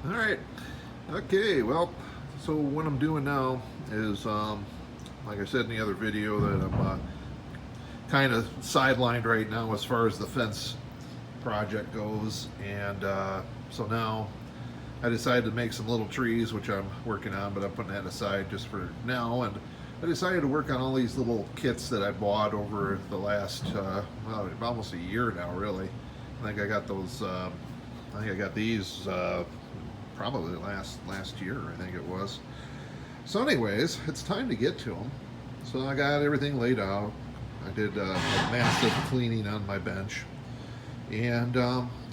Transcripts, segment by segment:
All right. Okay. Well, so what I'm doing now is, like I said in the other video, that I'm kind of sidelined right now as far as the fence project goes, and so now I decided to make some little trees, which I'm working on, but I'm putting that aside just for now. And I decided to work on all these little kits that I bought over the last, well, almost a year now, really. I think I got those. I think I got these probably last year. I think it was. So, anyways, it's time to get to them. So I got everything laid out. I did a massive cleaning on my bench, and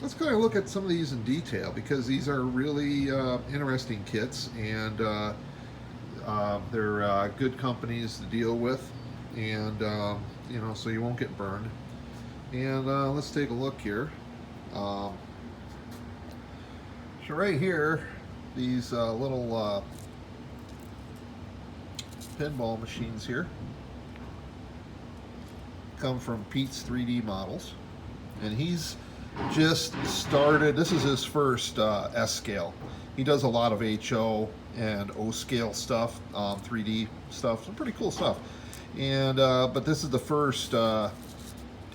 let's kind of look at some of these in detail because these are really interesting kits, and they're good companies to deal with, and so you won't get burned. And let's take a look here. Um, so right here, these little pinball machines here come from Pete's 3D Models, and he's just started. This is his first S scale. He does a lot of HO and O scale stuff, 3D stuff, some pretty cool stuff. And but this is the first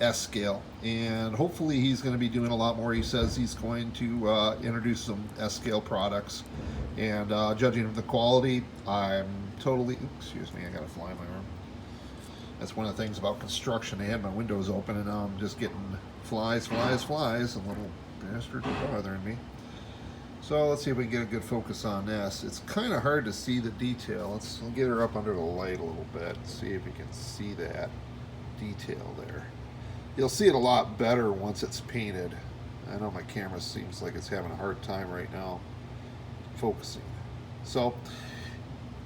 S scale, and hopefully he's going to be doing a lot more. He says he's going to introduce some S scale products, and judging from the quality, I'm totally. Excuse me, I got a fly in my arm. That's one of the things about construction. I had my windows open, and now I'm just getting flies, and little bastards are bothering me. So let's see if we can get a good focus on this. It's kind of hard to see the detail. Let's get her up under the light a little bit and see if you can see that detail there. You'll see it a lot better once it's painted. I know my camera seems like it's having a hard time right now focusing. So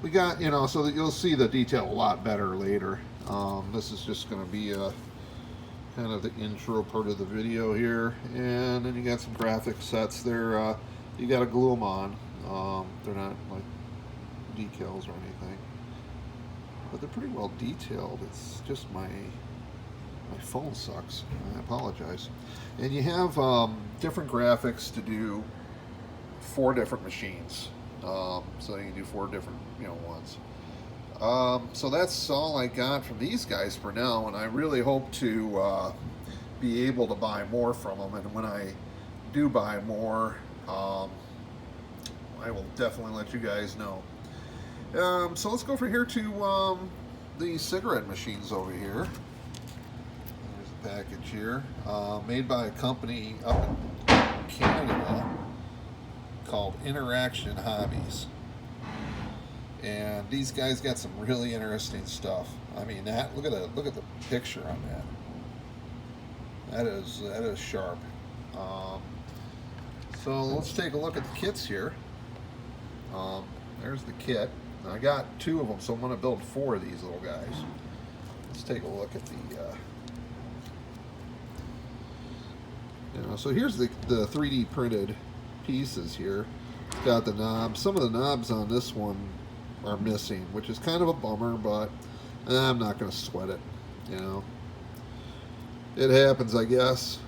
we got, so that you'll see the detail a lot better later. This is just going to be a kind of the intro part of the video here, and then you got some graphic sets there. You got to glue them on. They're not like decals or anything, but they're pretty well detailed. It's just my phone sucks. I apologize. And you have different graphics to do 4 different machines, so you can do 4 different ones. So that's all I got from these guys for now, and I really hope to be able to buy more from them. And when I do buy more, I will definitely let you guys know. So let's go from here to the cigarette machines over here. There's a package here, made by a company up in Canada called Interaction Hobbies. And these guys got some really interesting stuff. I mean, look at the picture on that. That is sharp. So let's take a look at the kits here. There's the kit. I got 2 of them, so I'm going to build 4 of these little guys. Let's take a look at the. So here's the 3D printed pieces here. It's got the knobs. Some of the knobs on this one are missing, which is kind of a bummer, but I'm not going to sweat it. It happens, I guess.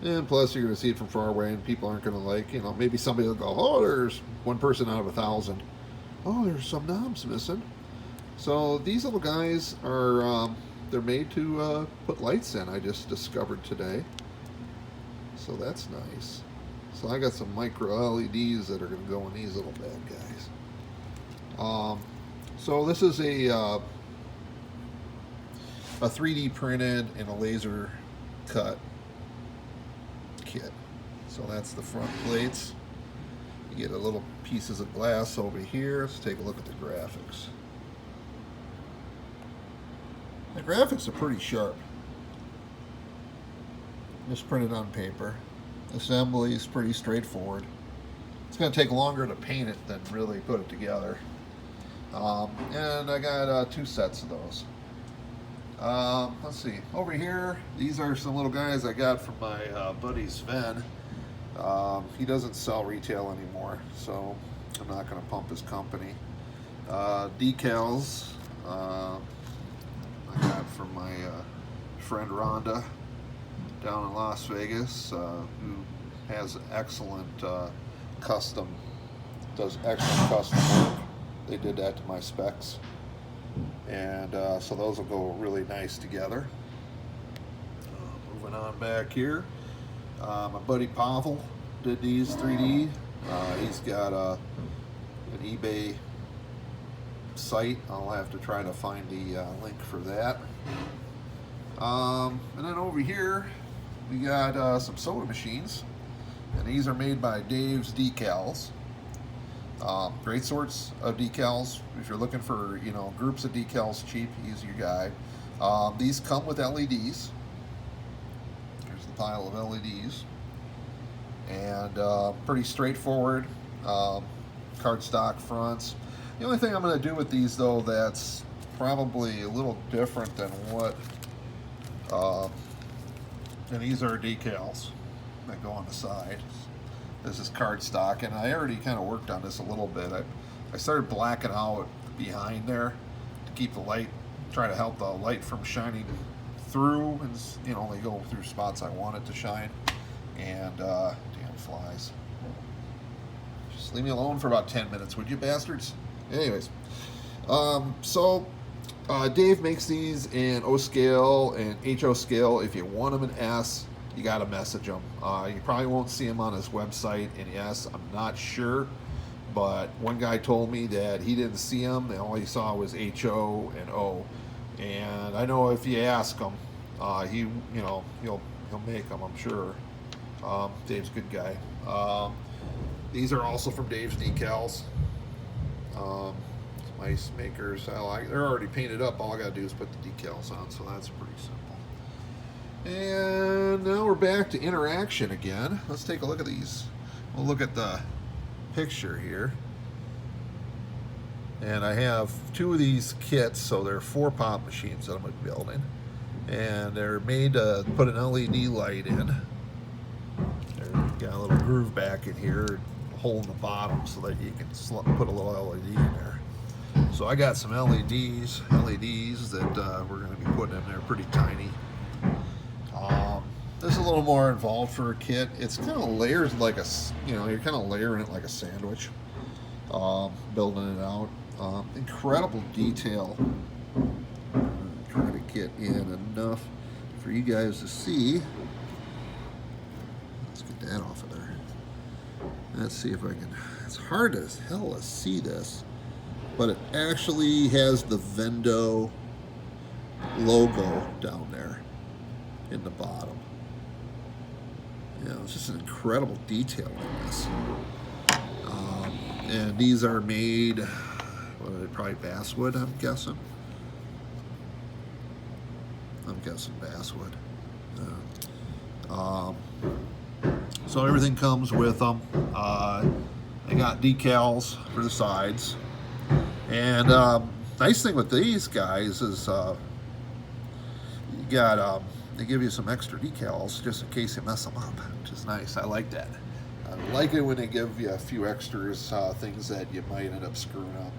And plus, you're going to see it from far away, and people aren't going to maybe somebody will go, oh, there's one person out of 1,000. Oh, there's some knobs missing. So these little guys are, they're made to put lights in, I just discovered today. So that's nice. So I got some micro LEDs that are going to go in these little bad guys. So this is a 3D printed and a laser cut kit. So that's the front plates. You get a little pieces of glass over here. Let's take a look at the graphics. The graphics are pretty sharp. Just printed on paper. Assembly is pretty straightforward. It's going to take longer to paint it than really put it together. And I got 2 sets of those. Let's see. Over here, these are some little guys I got from my buddy Sven. He doesn't sell retail anymore, so I'm not going to pump his company. Decals I got from my friend Rhonda down in Las Vegas, who has excellent does excellent custom work. They did that to my specs, and so those will go really nice together. Moving on back here, my buddy Pavel did these 3D. He's got an eBay site. I'll have to try to find the link for that. And then over here we got some soda machines, and these are made by Dave's Decals. Great sorts of decals. If you're looking for, you know, groups of decals cheap, he's your guy. These come with LEDs. Here's the pile of LEDs, and pretty straightforward cardstock fronts. The only thing I'm going to do with these, though, that's probably a little different than what, and these are decals that go on the side. This is cardstock, and I already kind of worked on this a little bit. I started blacking out behind there to keep the light, try to help the light from shining through, and you know, they go through spots I want it to shine. And damn flies. Just leave me alone for about 10 minutes, would you bastards? Anyways, Dave makes these in O scale and HO scale. If you want them in S, you got to message him. You probably won't see him on his website in S. I'm not sure, but one guy told me that he didn't see him, and all he saw was HO and O. And I know if you ask him, he'll make them, I'm sure. Dave's a good guy. These are also from Dave's Decals. Ice makers. They're already painted up. All I gotta do is put the decals on, so that's pretty simple. And now we're back to interaction again. Let's take a look at these. We'll look at the picture here. And I have two of these kits, so they're 4 pop machines that I'm going to be building. And they're made to put an LED light in. They've got a little groove back in here, a hole in the bottom so that you can put a little LED in there. So I got some LEDs that we're going to be putting in there, pretty tiny. This is a little more involved for a kit. It's kind of layers like a, you're kind of layering it like a sandwich, building it out. Incredible detail. Trying to get in enough for you guys to see. Let's get that off of there. Let's see if I can. It's hard as hell to see this, but it actually has the Vendo logo down there in the bottom. It's just an incredible detail in this. And these are made, what are they, probably basswood, I'm guessing. Basswood. So everything comes with them. They got decals for the sides. And nice thing with these guys is you got they give you some extra decals just in case you mess them up, which is nice. I like that. I like it when they give you a few extras, things that you might end up screwing up.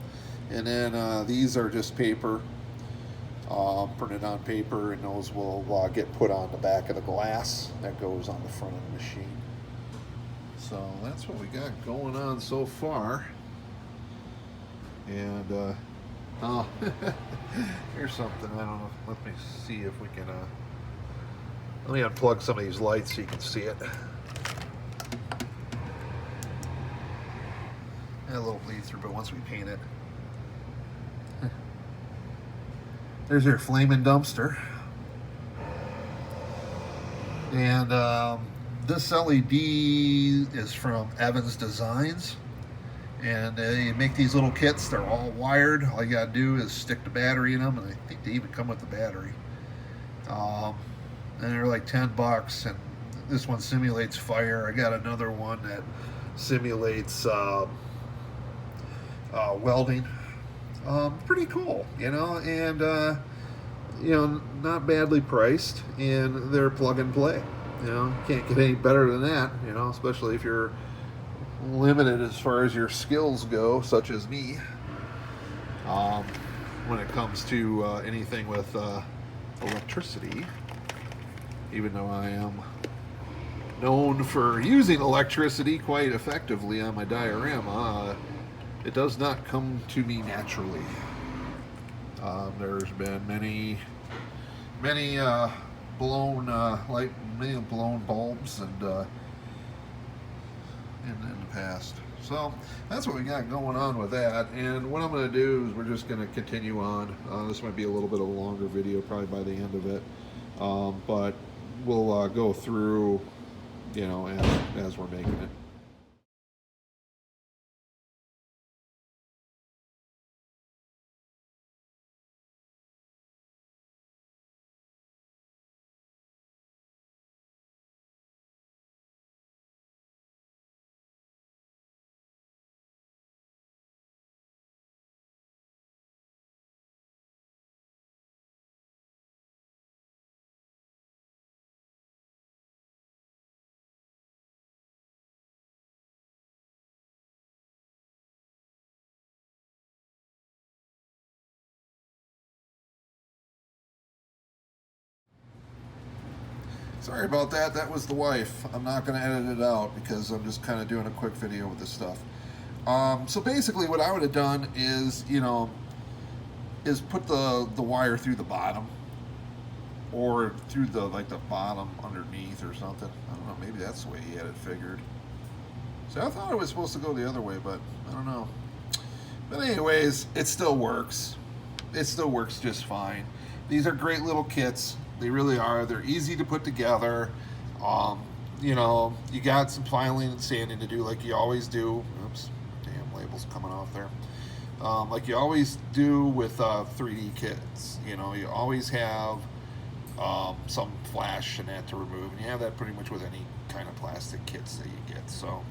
And then these are just paper, printed on paper, and those will get put on the back of the glass that goes on the front of the machine. So that's what we got going on so far. And here's something, I don't know, let me see if we can, let me unplug some of these lights so you can see it. A little bleed through, but once we paint it. There's your flaming dumpster. And this LED is from Evans Designs. And they make these little kits. They're all wired. All you gotta do is stick the battery in them, and I think they even come with the battery. And they're like $10. And this one simulates fire. I got another one that simulates welding. Pretty cool, and not badly priced, and they're plug and play. Can't get any better than that. Especially if you're limited as far as your skills go, such as me. When it comes to anything with electricity, even though I am known for using electricity quite effectively on my diorama, it does not come to me naturally. There's been many blown many blown bulbs in the past. So that's what we got going on with that. And what I'm going to do is we're just going to continue on. This might be a little bit of a longer video, probably by the end of it, but we'll go through, you know, as we're making it. Sorry about that. That was the wife. I'm not going to edit it out because I'm just kind of doing a quick video with this stuff. So basically, what I would have done is, you know, is put the wire through the bottom, or through the bottom underneath or something. I don't know. Maybe that's the way he had it figured. So I thought it was supposed to go the other way, but I don't know. But anyways, it still works. It still works just fine. These are great little kits. They really are. They're easy to put together. You know, you got some filing and sanding to do like you always do. Oops, damn label's coming off there. Like you always do with 3D kits. You know, you always have some flash and that to remove. And you have that pretty much with any kind of plastic kits that you get. So,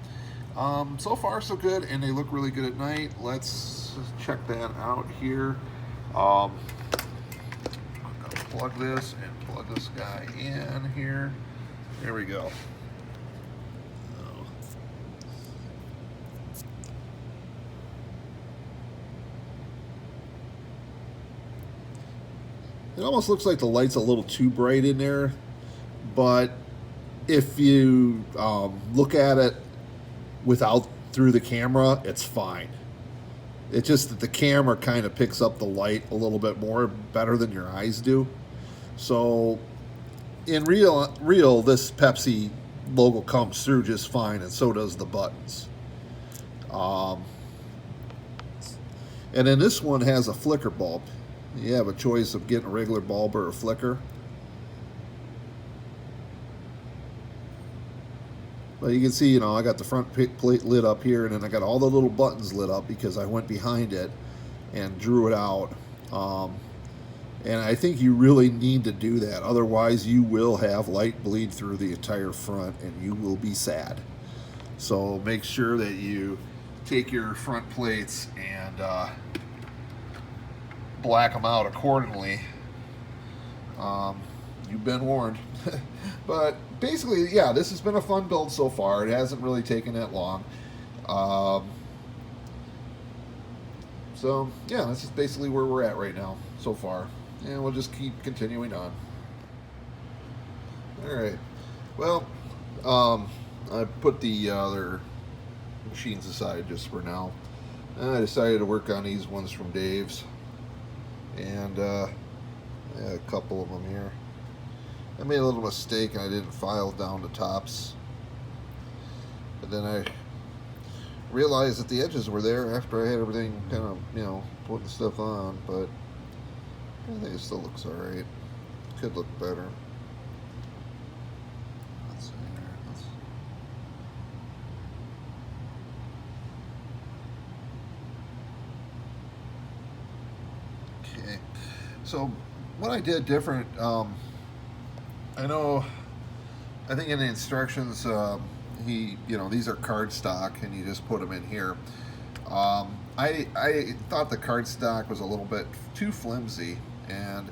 so far so good, and they look really good at night. Let's check that out here. I'm gonna plug this and plug this guy in here. There we go. It almost looks like the light's a little too bright in there, but if you look at it through the camera, it's fine. It's just that the camera kind of picks up the light a little bit more better than your eyes do. So in real, this Pepsi logo comes through just fine, and so does the buttons. And then this one has a flicker bulb. You have a choice of getting a regular bulb or a flicker. But you can see, you know, I got the front plate lit up here, and then I got all the little buttons lit up because I went behind it and drew it out. And I think you really need to do that. Otherwise, you will have light bleed through the entire front, and you will be sad. So make sure that you take your front plates and black them out accordingly. You've been warned. But basically, yeah, this has been a fun build so far. It hasn't really taken that long. So yeah, this is basically where we're at right now so far, and we'll just keep continuing on. All right. Well, I put the other machines aside just for now. I decided to work on these ones from Dave's, and I had a couple of them here. I made a little mistake and I didn't file down the tops, but then I realized that the edges were there after I had everything kind of, you know, putting stuff on, but I think it still looks alright. Could look better. Let's see here. Okay, so what I did different, I think in the instructions, you know, these are cardstock and you just put them in here. I thought the cardstock was a little bit too flimsy, and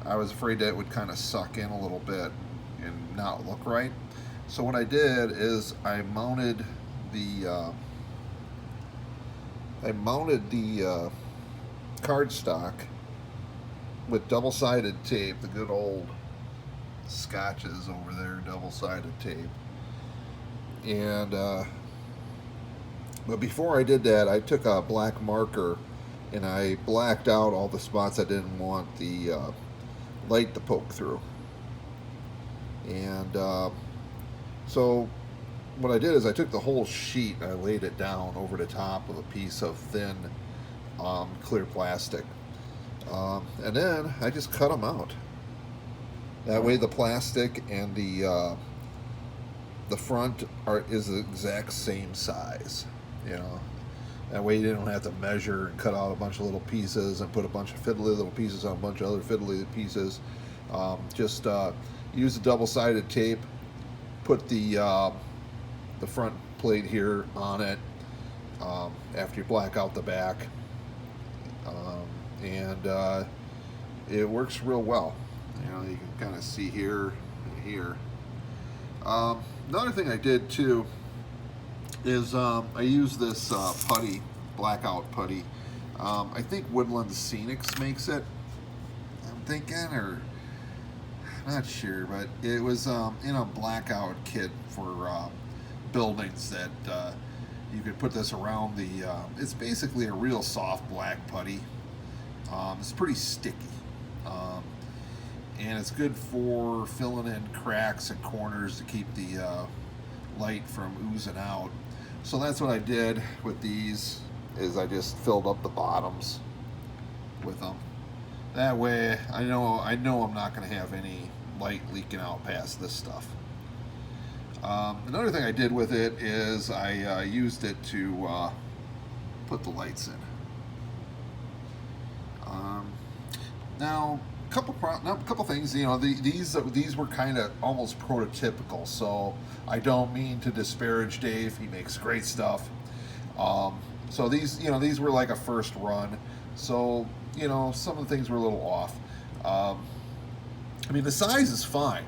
I was afraid that it would kind of suck in a little bit and not look right. So what I did is I mounted the cardstock with double-sided tape, the good old Scotches over there, double-sided tape. And but before I did that, I took a black marker and I blacked out all the spots I didn't want the light to poke through. And so what I did is I took the whole sheet and I laid it down over the top of a piece of thin clear plastic. And then I just cut them out. That way the plastic and the front is the exact same size, you know. That way you don't have to measure and cut out a bunch of little pieces and put a bunch of fiddly little pieces on a bunch of other fiddly pieces. Just use a double-sided tape, put the front plate here on it after you black out the back, and it works real well. You know, you can kind of see here and here. Another thing I did too is I used this putty, blackout putty. I think Woodland Scenics makes it, I'm thinking, or not sure, but it was in a blackout kit for buildings that you could put this around the, it's basically a real soft black putty. It's pretty sticky. And it's good for filling in cracks and corners to keep the light from oozing out. So that's what I did with these, is I just filled up the bottoms with them. That way I know I'm not going to have any light leaking out past this stuff. Another thing I did with it is I used it to put the lights in. Now, couple things. You know, these were kind of almost prototypical. So I don't mean to disparage Dave. He makes great stuff. So these were like a first run. So some of the things were a little off. I mean, the size is fine.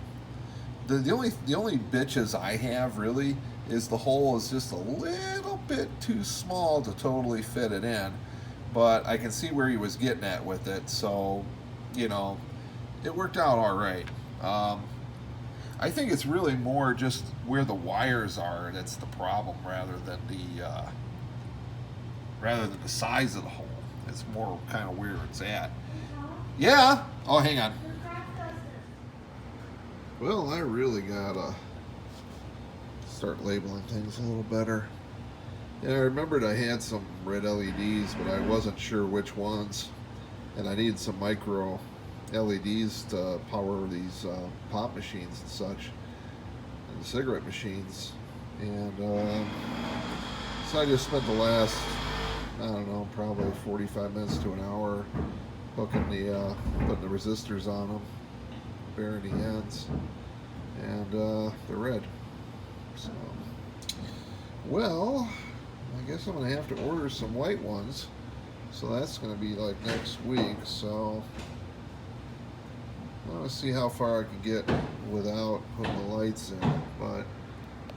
The only bitches I have really is the hole is just a little bit too small to totally fit it in. But I can see where he was getting at with it, so it worked out all right. I think it's really more just where the wires are that's the problem, rather than the size of the hole. It's more kind of where it's at. Yeah. Oh, hang on. Well, I really gotta start labeling things a little better. Yeah, I remembered I had some red LEDs, but I wasn't sure which ones, and I needed some micro LEDs to power these pop machines and such, and the cigarette machines. And so I just spent the last, I don't know, probably 45 minutes to an hour putting the resistors on them, burying the ends, and they're red. So, well, I guess I'm going to have to order some white ones. So that's going to be like next week. So I want to see how far I can get without putting the lights in. But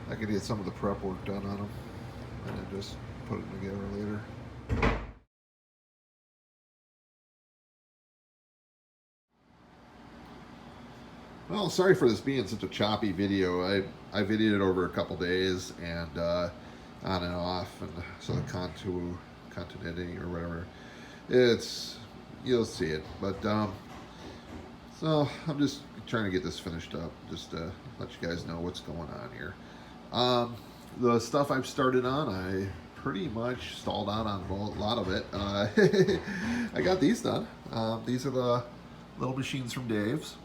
I could get some of the prep work done on them and then just put it together later. Well, sorry for this being such a choppy video. I videoed it over a couple days and on and off, and so the continuity or whatever, you'll see it. But so I'm just trying to get this finished up, just to let you guys know what's going on here. The stuff I've started on, I pretty much stalled on a lot of it. I got these done. These are the little machines from Dave's,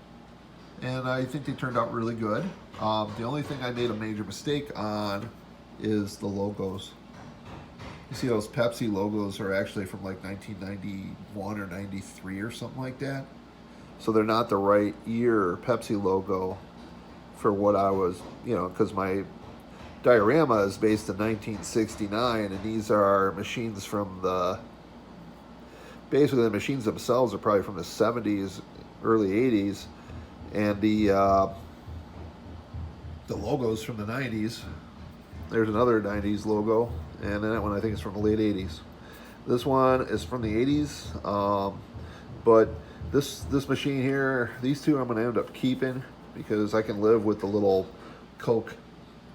and I think they turned out really good. The only thing I made a major mistake on is the logos. You see those Pepsi logos are actually from like 1991 or 93 or something like that. So they're not the right year Pepsi logo for what I was, because my diorama is based in 1969, and these are machines from basically the machines themselves are probably from the 70s, early 80s, and the logo's from the 90s. There's another 90s logo, and then that one I think is from the late 80s. This one is from the 80s, but this machine here, these two I'm going to end up keeping because I can live with the little Coke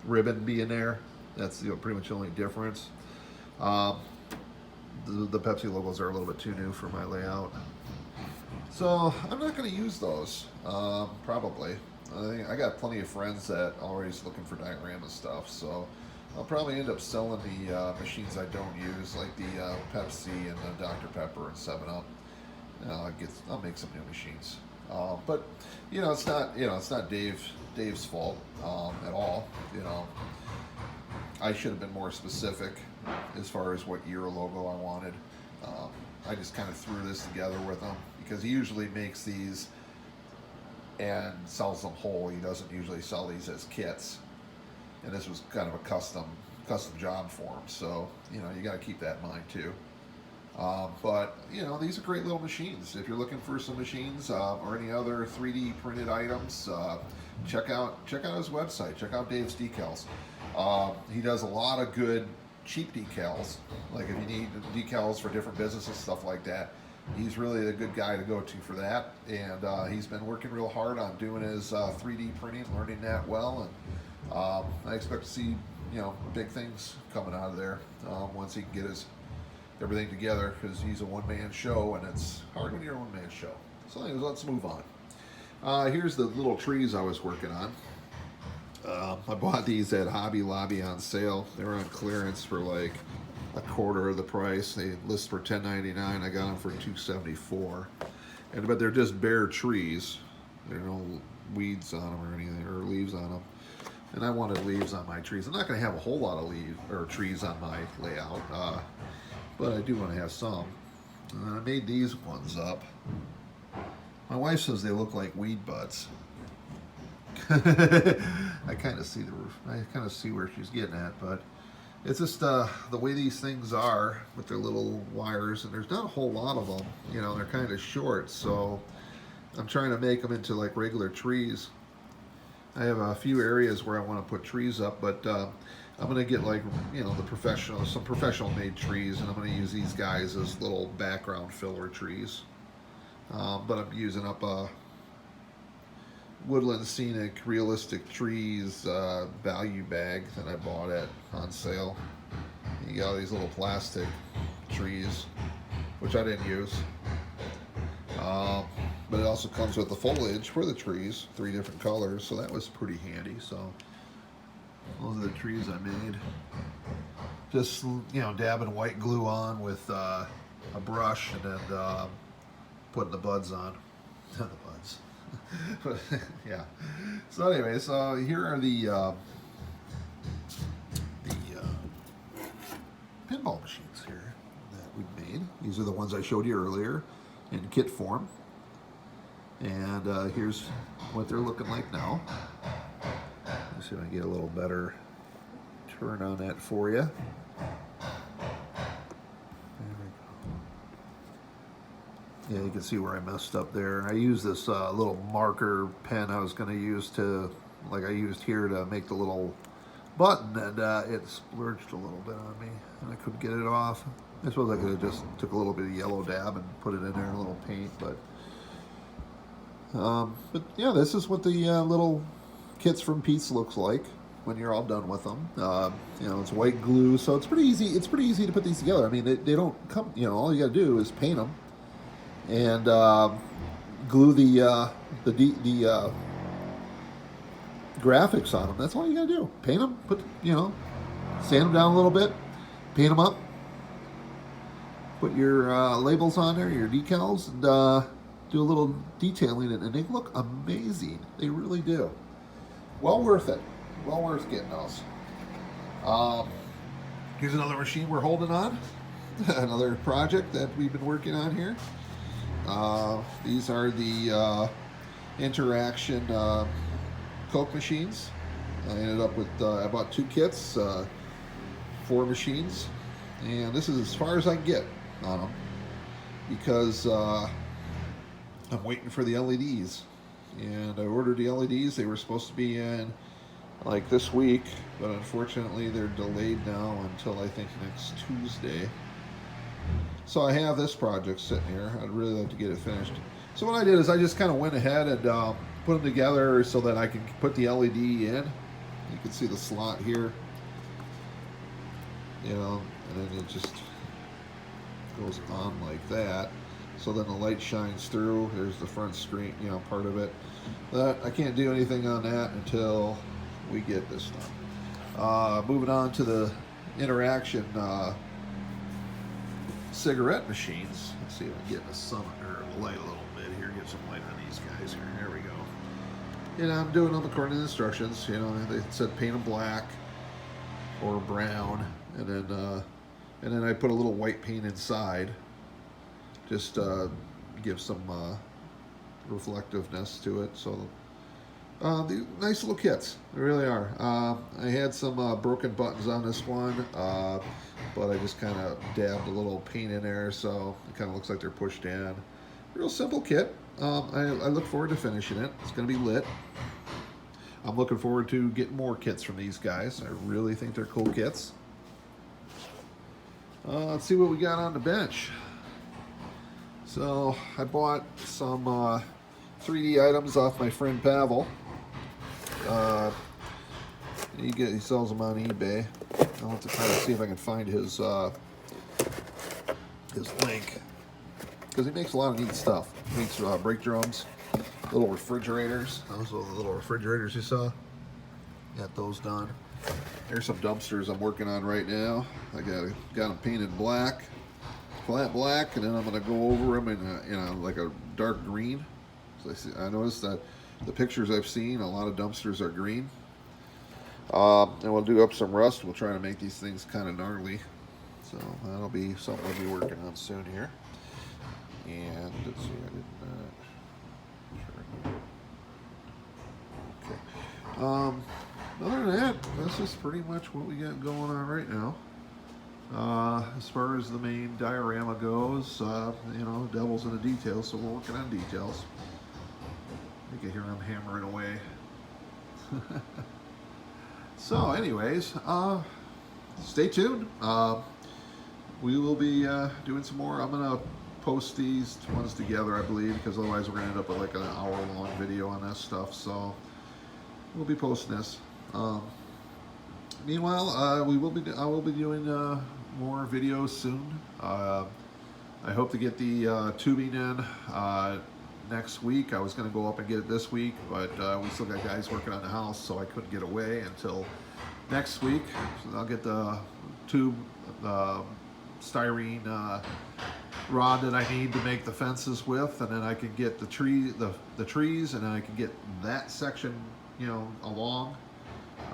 ribbon being there. That's pretty much the only difference. Um, the Pepsi logos are a little bit too new for my layout. So I'm not going to use those, probably. I got plenty of friends that are always looking for diorama stuff, so I'll probably end up selling the machines I don't use, like the Pepsi and the Dr. Pepper and 7-Up. I'll make some new machines. But it's not Dave's fault at all. I should have been more specific as far as what year logo I wanted. I just kind of threw this together with him because he usually makes these and sells them whole. He doesn't usually sell these as kits, and this was kind of a custom job for him. So you got to keep that in mind too. But these are great little machines. If you're looking for some machines or any other 3D printed items, check out his website. Check out Dave's Decals. He does a lot of good cheap decals. Like if you need decals for different businesses, stuff like that, he's really a good guy to go to for that. And he's been working real hard on doing his 3D printing, learning that well. And I expect to see big things coming out of there once he can get his everything together, because he's a one-man show, and it's hard when you're a one-man show. So anyways, let's move on. Here's the little trees I was working on. I bought these at Hobby Lobby on sale. They were on clearance for like a quarter of the price. They list for $10.99. I got them for $2.74. But they're just bare trees. There are no weeds on them or anything, or leaves on them. And I wanted leaves on my trees. I'm not going to have a whole lot of leaves or trees on my layout, but I do want to have some. And I made these ones up. My wife says they look like weed butts. I kind of see where she's getting at, but it's just the way these things are with their little wires, and there's not a whole lot of them. They're kind of short, so I'm trying to make them into like regular trees. I have a few areas where I want to put trees up, but I'm going to get like some professional made trees, and I'm going to use these guys as little background filler trees. But I'm using up a Woodland Scenic Realistic Trees value bag that I bought on sale. You got all these little plastic trees, which I didn't use. But it also comes with the foliage for the trees, 3 different colors, so that was pretty handy. So those are the trees I made. Just dabbing white glue on with a brush, and then putting the buds on. The buds. But, yeah. So anyway, so here are the pinball machines here that we made. These are the ones I showed you earlier in kit form. And here's what they're looking like now. Let's see if I can get a little better turn on that for you. Yeah, you can see where I messed up there. I used this little marker pen I was going to use I used here to make the little button, and it splurged a little bit on me, and I couldn't get it off. I suppose I could have just took a little bit of yellow dab and put it in there, a little paint, but yeah, this is what the little kits from Pete's looks like when you're all done with them. It's white glue, so it's pretty easy. It's pretty easy to put these together. I mean, they don't come. All you got to do is paint them and glue the graphics on them. That's all you got to do. Paint them. Sand them down a little bit. Paint them up. Put your labels on there, your decals, and do a little detailing, and they look amazing. They really do. Well worth it. Well worth getting those. Here's another machine we're holding on. Another project that we've been working on here. These are the interaction Coke machines. I ended up with, I bought 2 kits, 4 machines, and this is as far as I can get on them because I'm waiting for the LEDs. And I ordered the LEDs. They were supposed to be in like this week, but unfortunately they're delayed now until I think next Tuesday. So I have this project sitting here. I'd really like to get it finished. So what I did is I just kind of went ahead and put them together so that I can put the LED in You can see the slot here, you know, and then it just goes on like that. So then the light shines through. There's the front screen, you know, part of it. But I can't do anything on that until we get this done. Moving on to the interaction cigarette machines. Let's see if I can get the sun or the light a little bit here. Get some light on these guys here. There we go. And I'm doing them according to the instructions. You know, they said paint them black or brown, and then I put a little white paint inside. Just give some reflectiveness to it. So the nice little kits, they really are. I had some broken buttons on this one, but I just kind of dabbed a little paint in there, so it kind of looks like they're pushed in. Real simple kit. I look forward to finishing it. It's going to be lit. I'm looking forward to getting more kits from these guys. I really think they're cool kits. Let's see what we got on the bench. So I bought some 3D items off my friend Pavel. He sells them on eBay. I'll have to try to see if I can find his link, because he makes a lot of neat stuff. He makes brake drums, little refrigerators. Those are the little refrigerators you saw. Got those done. Here's some dumpsters I'm working on right now. I got them painted black, flat black, and then I'm going to go over them in like a dark green. So I noticed that the pictures I've seen, a lot of dumpsters are green. And we'll do up some rust. We'll try to make these things kind of gnarly. So that'll be something we'll be working on soon here. And let's see, I did not. Okay. Other than that, that's just pretty much what we got going on right now. As far as the main diorama goes, you know, the devil's in the details, so we're working on details. You can hear him hammering away. So anyways, stay tuned. We will be doing some more. I'm going to post these ones together, I believe, because otherwise we're going to end up with like an hour-long video on this stuff. So we'll be posting this. Meanwhile, I will be doing more videos soon. I hope to get the tubing in next week. I was going to go up and get it this week, but we still got guys working on the house, so I couldn't get away until next week. So I'll get the tube, styrene rod that I need to make the fences with, and then I can get the trees, and then I can get that section, you know, along.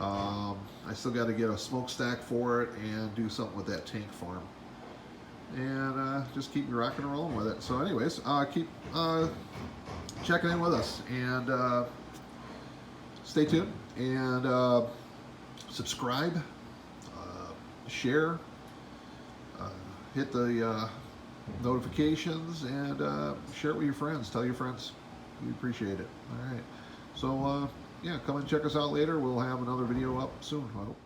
I still got to get a smokestack for it and do something with that tank farm, and just keep rocking and rolling with it. So anyways, keep checking in with us, and stay tuned, and subscribe, share, hit the notifications, and share it with your friends. Tell your friends. We appreciate it. All right. So yeah, come and check us out later. We'll have another video up soon, I hope.